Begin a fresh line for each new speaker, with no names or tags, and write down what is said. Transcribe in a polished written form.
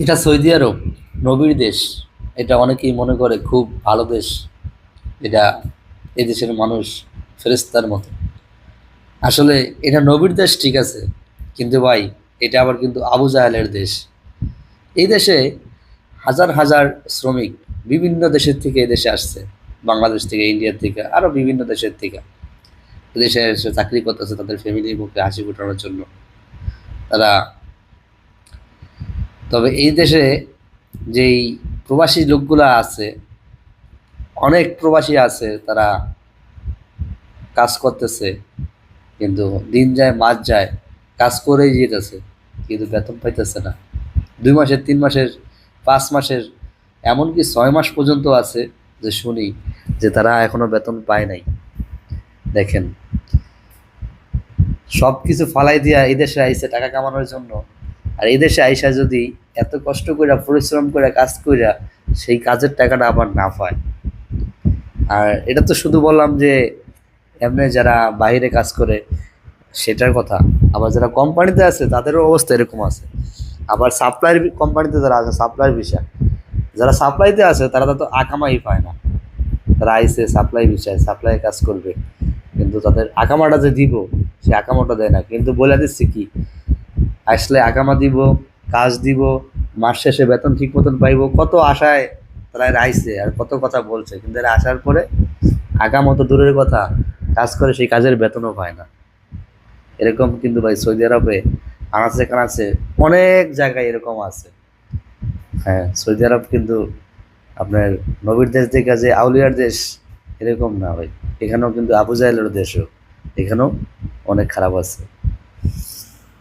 এটা সৌদি আরব, নবীর দেশ। এটা অনেকেই মনে করে খুব ভালো দেশ। এটা এদেশের মানুষ ফেরেশতার মতো। আসলে এটা নবীর দেশ ঠিক আছে, কিন্তু ভাই এটা আবার কিন্তু আবু জাহেলের দেশ। এই দেশে হাজার হাজার শ্রমিক বিভিন্ন দেশের থেকে এই দেশে আসছে। বাংলাদেশ থেকে, ইন্ডিয়া থেকে, আরো বিভিন্ন দেশের থেকে এদেশে এসে চাকরি করতেছে তাদের ফ্যামিলির মুখে হাসি ফোটানোর জন্য। তারা, তবে এই দেশে যেই প্রবাসী লোকগুলা আছে, অনেক প্রবাসী আছে, তারা কাজ করতেছে, কিন্তু দিন যায় মাস যায়, কাজ করেই যেতেছে, কিন্তু বেতন পাইতেছে না। 2 মাসের, 3 মাসের, 5 মাসের, এমনকি 6 মাস পর্যন্ত আছে যে শুনি যে তারা এখনো বেতন পায় নাই। দেখেন, সব কিছু ফালাই দিয়া এই দেশে আইসে টাকা কামানোর জন্য। আর এই দেশে আইসা যদি এত কষ্ট কইরা পরিশ্রম করে কাজ কইরা সেই কাজের টাকাটা আবার না পায়। আর এটা তো শুধু বললাম যে এমনি যারা বাইরে কাজ করে সেটার কথা। আবার যারা কোম্পানিতে আছে তাদেরও অবস্থা এরকম আছে। আবার সাপ্লাইয়ের কোম্পানিতে যারা আছে, সাপ্লাইয়ের বিষয়, যারা সাপ্লাইতে আছে তারা তো আকামাই পায় না। তারা আইসে সাপ্লাই বিষয়, সাপ্লাই কাজ করবে, কিন্তু তাদের আকামাটা যে দিব সে আকামাটা দেয় না। কিন্তু বলে দিচ্ছি কি, আসলে আকামা দিব, কাজ দিব, মাস শেষে বেতন ঠিক মতন পাইবো, কত আশায় তারা এর আইসে আর কত কথা বলছে, কিন্তু এরা আসার পরে আকামা তো দূরের কথা, কাজ করে সেই কাজের বেতনও পায় না। এরকম কিন্তু ভাই সৌদি আরবে আনাচে কানাচে অনেক জায়গায় এরকম আছে। হ্যাঁ, সৌদি আরব কিন্তু আপনার নবীর দেশ থেকে যে আউলিয়ার দেশ এরকম না ভাই। এখানেও কিন্তু আবু জাহেলের দেশও, এখানেও অনেক খারাপ আছে।